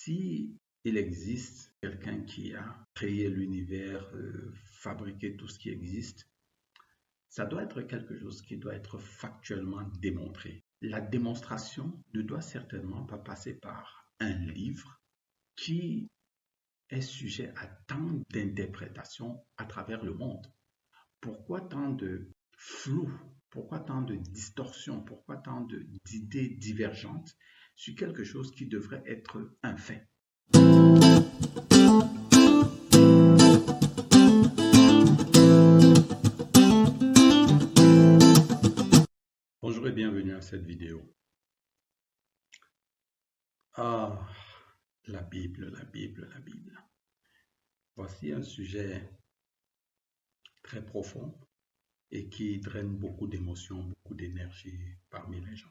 si il existe quelqu'un qui a créé l'univers, fabriqué tout ce qui existe, ça doit être quelque chose qui doit être factuellement démontré. La démonstration ne doit certainement pas passer par un livre qui est sujet à tant d'interprétations à travers le monde. Pourquoi tant de flou? Pourquoi tant de distorsions? Pourquoi tant d'idées divergentes sur quelque chose qui devrait être un fait? Bonjour et bienvenue à cette vidéo. Ah, la Bible, la Bible, la Bible. Voici un sujet très profond et qui draine beaucoup d'émotions, beaucoup d'énergie parmi les gens.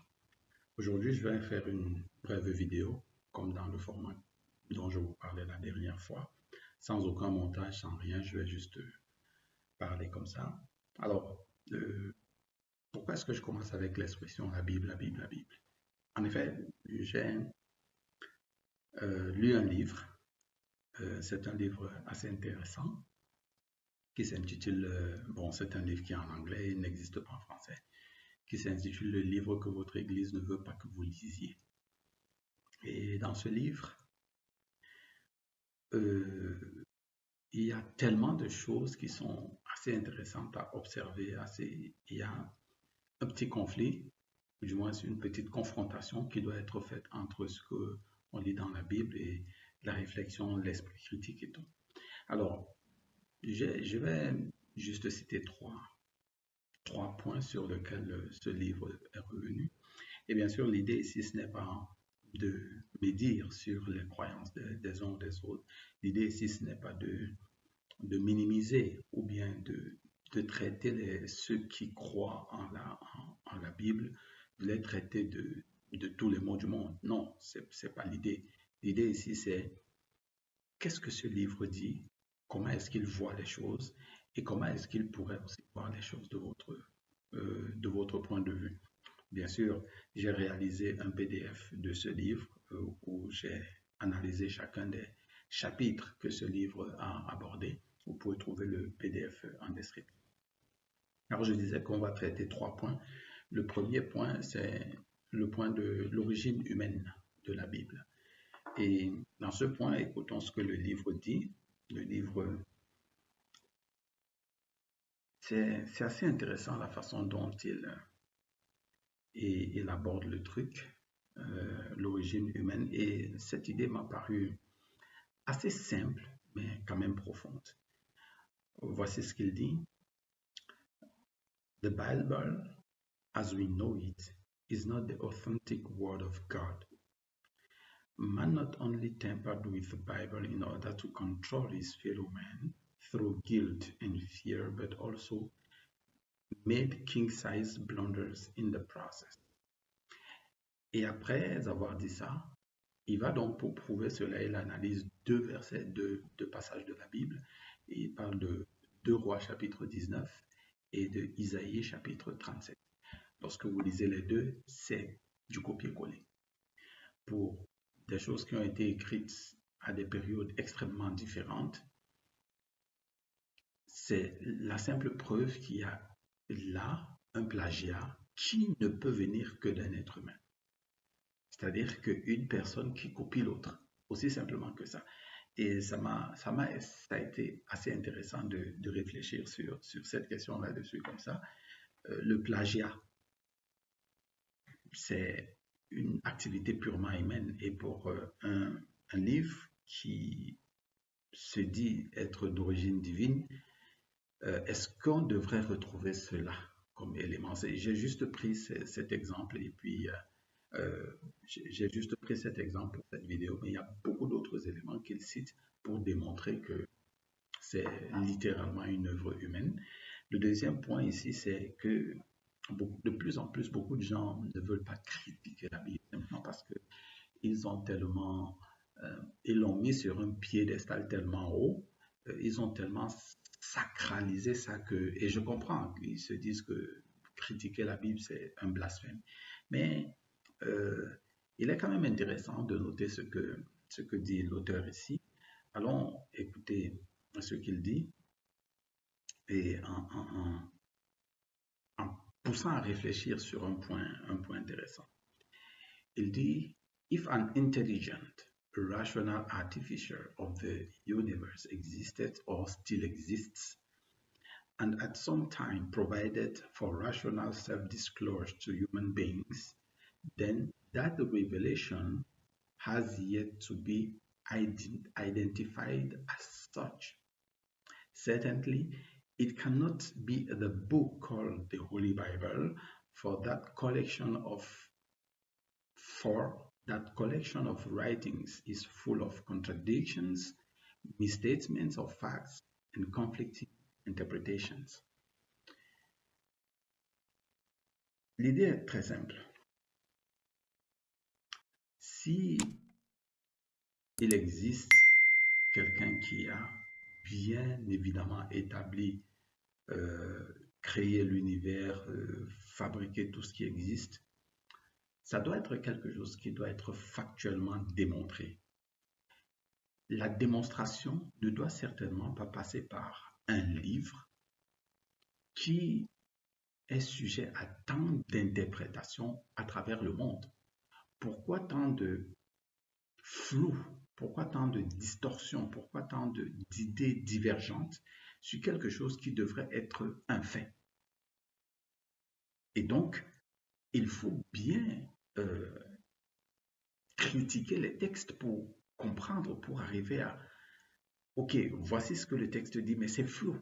Aujourd'hui, je vais faire une brève vidéo, comme dans le format dont je vous parlais la dernière fois, sans aucun montage, sans rien, je vais juste parler comme ça. Alors, pourquoi est-ce que je commence avec l'expression la Bible, la Bible, la Bible? En effet, j'ai lu un livre, c'est un livre assez intéressant, qui s'intitule, bon, c'est un livre qui est en anglais, il n'existe pas en français, qui s'intitule Le livre que votre Église ne veut pas que vous lisiez. Et dans ce livre, il y a tellement de choses qui sont assez intéressantes à observer. Il y a un petit conflit, ou du moins une petite confrontation qui doit être faite entre ce qu'on lit dans la Bible et la réflexion, l'esprit critique et tout. Alors, je vais juste citer trois points sur lesquels ce livre est revenu. Et bien sûr, l'idée ici, ce n'est pas de médire sur les croyances des uns ou des autres. L'idée ici, ce n'est pas de minimiser ou bien de traiter ceux qui croient en la Bible, de les traiter de tous les maux du monde. Non, ce n'est pas l'idée. L'idée ici, c'est qu'est-ce que ce livre dit, comment est-ce qu'il voit les choses et comment est-ce qu'il pourrait aussi voir les choses de votre point de vue. Bien sûr, j'ai réalisé un PDF de ce livre où j'ai analysé chacun des chapitres que ce livre a abordé. Vous pouvez trouver le PDF en description. Alors, je disais qu'on va traiter 3 points. Le premier point, c'est le point de l'origine humaine de la Bible. Et dans ce point, écoutons ce que le livre dit. Le livre, c'est assez intéressant la façon dont il aborde le truc, l'origine humaine. Et cette idée m'a paru assez simple, mais quand même profonde. Voici ce qu'il dit. The Bible, as we know it, is not the authentic word of God. Man not only tampered with the Bible in order to control his fellow man through guilt and fear, but also made king-size blunders in the process. Et après avoir dit ça, il va donc pour prouver cela, il analyse deux versets, deux passages de la Bible, et il parle de 2 Rois chapitre 19 et de Isaïe chapitre 37. Lorsque vous lisez les deux, c'est du copier-coller. Pour des choses qui ont été écrites à des périodes extrêmement différentes, c'est la simple preuve qu'il y a là un plagiat qui ne peut venir que d'un être humain. C'est-à-dire qu'une personne qui copie l'autre, aussi simplement que ça. Et ça a été assez intéressant de réfléchir sur cette question là-dessus comme ça. Le plagiat, c'est une activité purement humaine. Et pour un livre qui se dit être d'origine divine, est-ce qu'on devrait retrouver cela comme élément? J'ai juste pris cet exemple et puis j'ai juste pris cet exemple pour cette vidéo, mais il y a beaucoup d'autres éléments qu'il cite pour démontrer que c'est littéralement une œuvre humaine. Le deuxième point ici, c'est que de plus en plus, beaucoup de gens ne veulent pas critiquer la Bible simplement parce qu'ils ils l'ont mis sur un piédestal tellement haut, ils ont tellement sacralisé ça et je comprends qu'ils se disent que critiquer la Bible, c'est un blasphème. Mais il est quand même intéressant de noter ce que ce que dit l'auteur ici. Allons écouter ce qu'il dit et en poussant à réfléchir sur un point intéressant. Il dit, if an intelligent, rational artificer of the universe existed or still exists, and at some time provided for rational self-disclosure to human beings, then that revelation has yet to be identified as such. Certainly, it cannot be the book called the Holy Bible, for that collection of writings is full of contradictions, misstatements of facts, and conflicting interpretations. L'idée est très simple. Si il existe quelqu'un qui a bien évidemment établi, créé l'univers, fabriqué tout ce qui existe, ça doit être quelque chose qui doit être factuellement démontré. La démonstration ne doit certainement pas passer par un livre qui est sujet à tant d'interprétations à travers le monde. Pourquoi tant de flou? Pourquoi tant de distorsions? Pourquoi tant d'idées divergentes sur quelque chose qui devrait être un fait? Et donc, il faut bien critiquer les textes pour comprendre, pour arriver à ok, voici ce que le texte dit, mais c'est flou.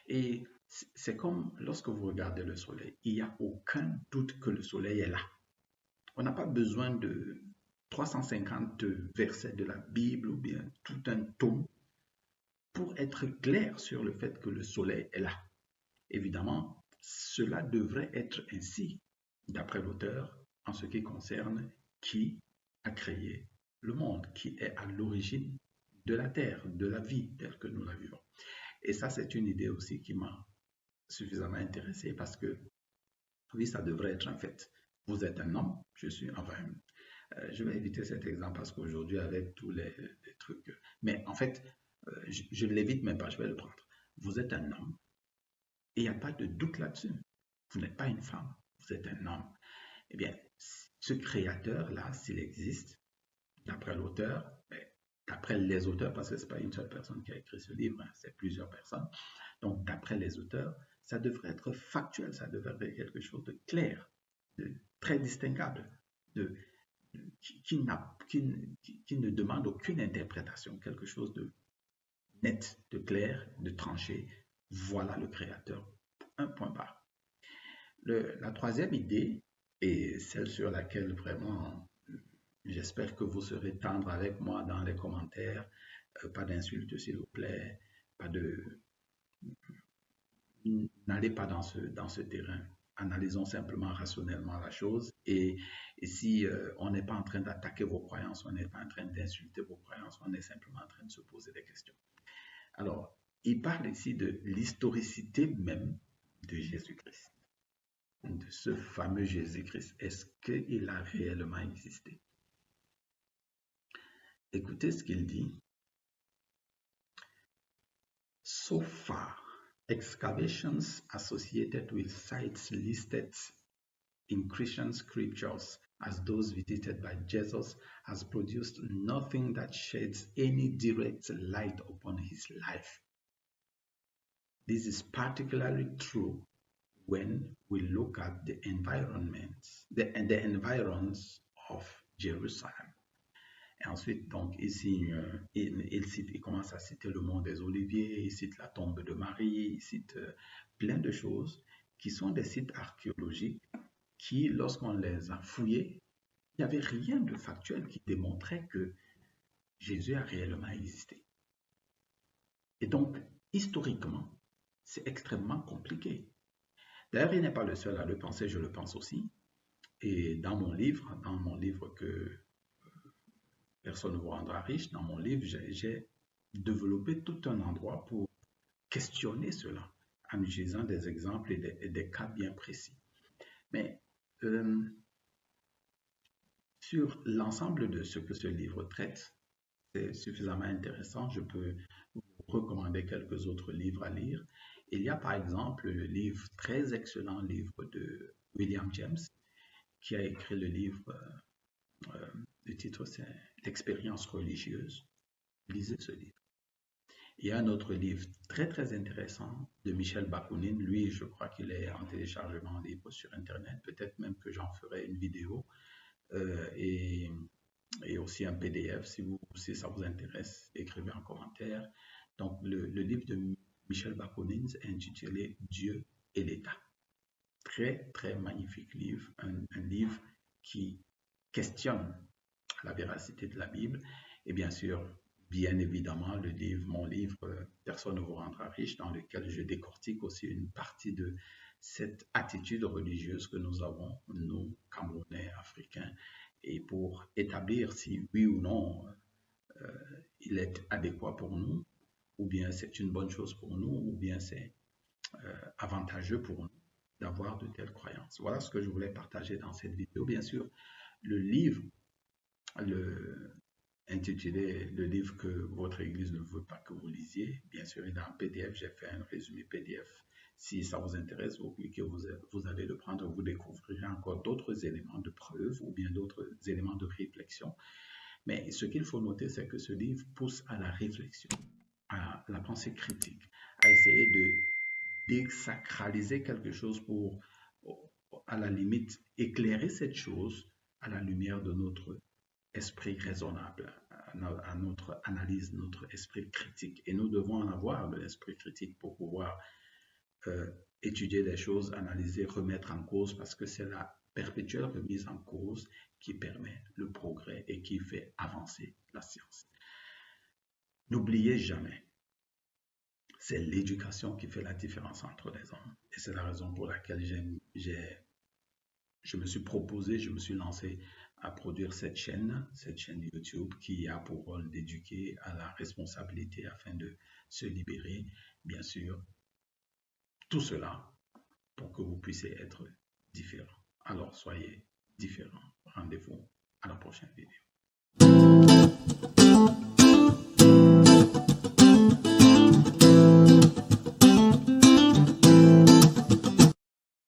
Et c'est comme lorsque vous regardez le soleil, il n'y a aucun doute que le soleil est là. On n'a pas besoin de 350 versets de la Bible ou bien tout un tome pour être clair sur le fait que le soleil est là. Évidemment, cela devrait être ainsi, d'après l'auteur, en ce qui concerne qui a créé le monde, qui est à l'origine de la terre, de la vie telle que nous la vivons. Et ça, c'est une idée aussi qui m'a suffisamment intéressé parce que, oui, ça devrait être un fait. Vous êtes un homme, je suis, enfin, je vais éviter cet exemple parce qu'aujourd'hui, avec tous les trucs, mais en fait, je ne l'évite même pas, je vais le prendre. Vous êtes un homme et il n'y a pas de doute là-dessus. Vous n'êtes pas une femme, vous êtes un homme. Eh bien, ce créateur-là, s'il existe, d'après l'auteur, d'après les auteurs, parce que ce n'est pas une seule personne qui a écrit ce livre, hein, c'est plusieurs personnes. Donc, d'après les auteurs, ça devrait être factuel, ça devrait être quelque chose de clair, de très distinguable, qui ne demande aucune interprétation, quelque chose de net, de clair, de tranché. Voilà le créateur, un point barre. La troisième idée, et celle sur laquelle vraiment j'espère que vous serez tendre avec moi dans les commentaires, pas d'insultes s'il vous plaît, n'allez pas dans ce terrain. Analysons simplement rationnellement la chose et si on n'est pas en train d'attaquer vos croyances, on n'est pas en train d'insulter vos croyances, on est simplement en train de se poser des questions. Alors, il parle ici de l'historicité même de Jésus-Christ, de ce fameux Jésus-Christ. Est-ce qu'il a réellement existé? Écoutez ce qu'il dit. So far, excavations associated with sites listed in Christian scriptures as those visited by Jesus has produced nothing that sheds any direct light upon his life. This is particularly true when we look at the environments, the environs of Jerusalem. Et ensuite, donc, ici, il commence à citer le mont des Oliviers, il cite la tombe de Marie, il cite plein de choses qui sont des sites archéologiques qui, lorsqu'on les a fouillés, il n'y avait rien de factuel qui démontrait que Jésus a réellement existé. Et donc, historiquement, c'est extrêmement compliqué. D'ailleurs, il n'est pas le seul à le penser, je le pense aussi. Et dans mon livre que personne ne vous rendra riche, dans mon livre, j'ai développé tout un endroit pour questionner cela en utilisant des exemples et des cas bien précis. Mais Sur l'ensemble de ce que ce livre traite, c'est suffisamment intéressant. Je peux vous recommander quelques autres livres à lire. Il y a par exemple le livre, très excellent livre de William James, qui a écrit le livre, le titre c'est L'expérience religieuse. Lisez ce livre. Il y a un autre livre très très intéressant de Michel Bakounine. Lui, je crois qu'il est en téléchargement libre sur Internet. Peut-être même que j'en ferai une vidéo et aussi un PDF. Si ça vous intéresse, écrivez en commentaire. Donc, le livre de Michel Bakounine est intitulé Dieu et l'État. Très, très magnifique livre. Un livre qui questionne la véracité de la Bible. Et bien sûr, bien évidemment, mon livre Personne ne vous rendra riche, dans lequel je décortique aussi une partie de cette attitude religieuse que nous avons, nous, Camerounais, Africains, et pour établir si oui ou non il est adéquat pour nous, ou bien c'est une bonne chose pour nous, ou bien c'est avantageux pour nous d'avoir de telles croyances. Voilà ce que je voulais partager dans cette vidéo. Bien sûr, le livre intitulé Le livre que votre église ne veut pas que vous lisiez. Bien sûr, il est en PDF. J'ai fait un résumé PDF. Si ça vous intéresse, vous cliquez, vous allez le prendre. Vous découvrirez encore d'autres éléments de preuve ou bien d'autres éléments de réflexion. Mais ce qu'il faut noter, c'est que ce livre pousse à la réflexion, à la pensée critique, à essayer de désacraliser quelque chose pour, à la limite, éclairer cette chose à la lumière de notre esprit raisonnable, à notre analyse, notre esprit critique. Et nous devons en avoir de l'esprit critique pour pouvoir étudier les choses, analyser, remettre en cause, parce que c'est la perpétuelle remise en cause qui permet le progrès et qui fait avancer la science. N'oubliez jamais, c'est l'éducation qui fait la différence entre les hommes. Et c'est la raison pour laquelle je me suis proposé, je me suis lancé à produire cette chaîne YouTube qui a pour rôle d'éduquer à la responsabilité afin de se libérer, bien sûr, tout cela pour que vous puissiez être différents. Alors soyez différents. Rendez-vous à la prochaine vidéo.